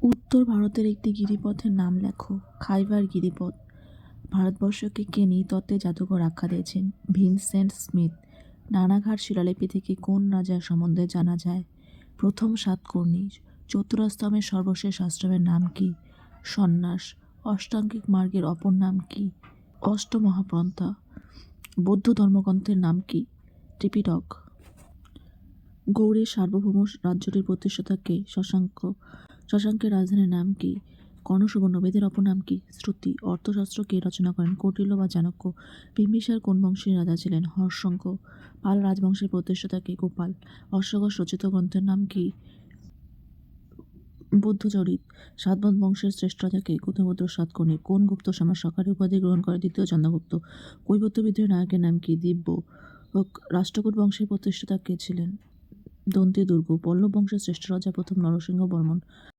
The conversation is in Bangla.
উত্তর ভারতের একটি গিরিপথের নাম লেখো। খাইবার গিরিপথ। ভারতবর্ষকে কে নৃতত্ত্বে জাদুঘর আখ্যা দিয়েছেন? Vincent Smith. নানাঘাট শিলালিপি থেকে কোন রাজার সম্বন্ধে জানা যায়? প্রথম সাতকর্ণী। চতুরাস্তমের সর্বশেষ আশ্রমের নাম কি? সন্ন্যাস। অষ্টাঙ্গিক মার্গের অপর নাম কি? অষ্টমহাপন্থা। বৌদ্ধ ধর্মগ্রন্থের নাম কি? ত্রিপিটক। গৌড়ের সার্বভৌম রাজ্যটির প্রতিষ্ঠাতা কে? শশাঙ্ক। শশাঙ্কের রাজধানীর নাম কি? কর্ণসুবর্ণ। বেদের অপর নাম কি? শ্রুতি। অর্থশাস্ত্র কে রচনা করেন? কৌটিল্য বা চাণক্য। বিম্বিসার কোন বংশের রাজা ছিলেন? হর্ষঙ্ক। পাল রাজবংশের প্রতিষ্ঠাতা কে? গোপাল। অশ্বঘোষ রচিত গ্রন্থের নাম কি? বুদ্ধচরিত। সাতবাহন বংশের শ্রেষ্ঠ রাজা কে? গৌতমীপুত্র সাতকর্ণী। কোন গুপ্ত সম্রাট সরকারি উপাধি গ্রহণ করে? দ্বিতীয় চন্দ্রগুপ্ত। কৈবর্ত বিদ্রোহের নায়কের নাম কি? দিব্য। রাষ্ট্রকূট বংশের প্রতিষ্ঠাতা কে ছিলেন? দন্তি দুর্গ। পল্লব বংশের শ্রেষ্ঠ রাজা প্রথম নরসিংহ বর্মন।